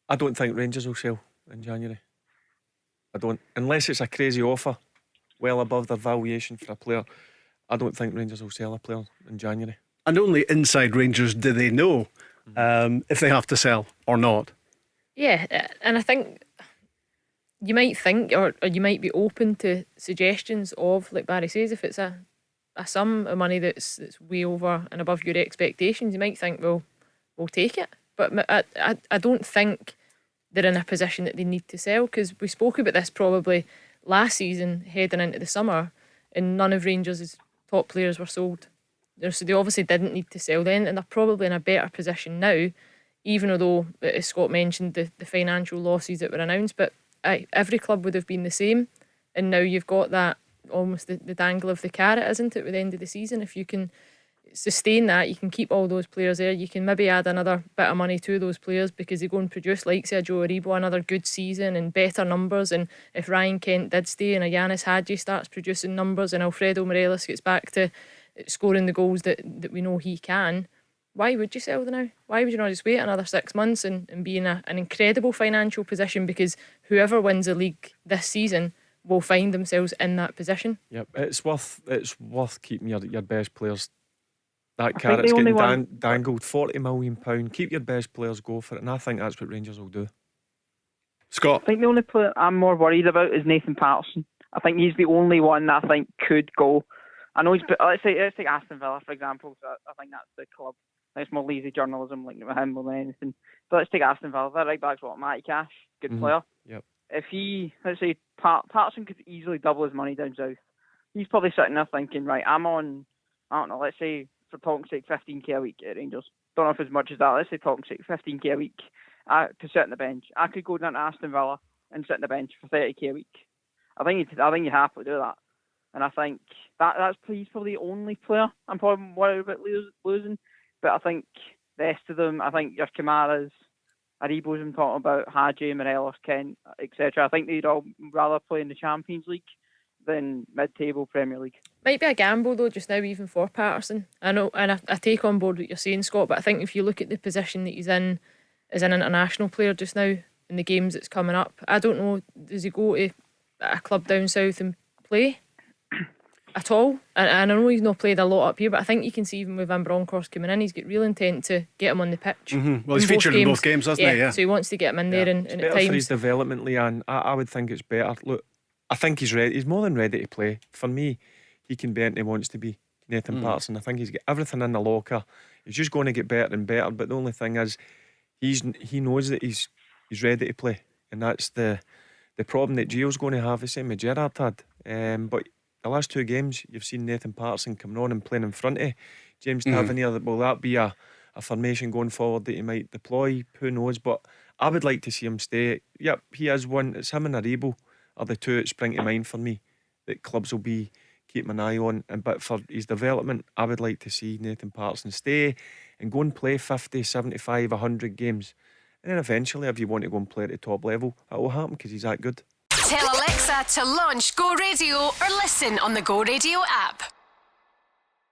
I don't think Rangers will sell in January. I don't, unless it's a crazy offer well above their valuation for a player. I don't think Rangers will sell a player in January. And only inside Rangers do they know if they have to sell or not. Yeah, and I think you might think, or you might be open to suggestions of, like Barry says, if it's a sum of money that's way over and above your expectations, you might think, well, we'll take it. But I don't think they're in a position that they need to sell, because we spoke about this probably last season heading into the summer, and none of Rangers' top players were sold. So they obviously didn't need to sell then, and they're probably in a better position now, even although, as Scott mentioned, the financial losses that were announced. But every club would have been the same, and now you've got that almost the dangle of the carrot, isn't it, with the end of the season? If you can sustain that, you can keep all those players there, you can maybe add another bit of money to those players because they go and produce, like say, Joe Aribo, another good season and better numbers. And if Ryan Kent did stay and a Yanis Hadji starts producing numbers and Alfredo Morelos gets back to scoring the goals that we know he can, why would you sell them now? Why would you not just wait another 6 months and be in an incredible financial position? Because whoever wins the league this season will find themselves in that position. Yep, it's worth keeping your best players. That carrot's getting dangled, £40 million. Keep your best players, go for it, and I think that's what Rangers will do. Scott? I think the only player I'm more worried about is Nathan Patterson. I think he's the only one that I think could go. I know let's take Aston Villa for example. So I think that's the club. It's more lazy journalism linked with him more than anything. But let's take Aston Villa. That right back's Matty Cash, good player. Yep. If let's say Patterson could easily double his money down south, he's probably sitting there thinking, right, I'm on, I don't know, let's say for talking's sake, 15k a week at Rangers. Don't know if as much as that. Let's say talking's sake, 15k a week to sit on the bench. I could go down to Aston Villa and sit on the bench for 30k a week. I think you have to do that. And I think he's probably the only player I'm probably worried about losing. But I think the rest of them, I think your Kamaras, Aribos I'm talking about, Hadji, Morelos, Kent, etc. I think they'd all rather play in the Champions League than mid-table Premier League. Might be a gamble though just now, even for Patterson. I know, and I take on board what you're saying, Scott, but I think if you look at the position that he's in as an international player just now in the games that's coming up, I don't know, does he go to a club down south and play at all? And I know he's not played a lot up here, but I think you can see even with Van Bronckhorst coming in, he's got real intent to get him on the pitch. Well, he's featured in both games, hasn't he? Yeah. So he wants to get him in there, and it's at better times for his development, Leanne. I would think it's better. Look, I think he's ready. He's more than ready to play. For me, he can be anything he wants to be. Nathan Patterson, I think he's got everything in the locker. He's just going to get better and better. But the only thing is, he knows that he's ready to play, and that's the problem that Gio's going to have. The same as Gerrard had. But the last two games, you've seen Nathan Patterson coming on and playing in front of James Tavernier. Will that be a formation going forward that he might deploy? Who knows? But I would like to see him stay. Yep, he is one. It's him and Aribo are the two that spring to mind for me that clubs will be keeping an eye on. But for his development, I would like to see Nathan Patterson stay and go and play 50, 75, 100 games. And then eventually, if you want to go and play at the top level, it will happen because he's that good. Tell Alexa to launch Go Radio or listen on the Go Radio app.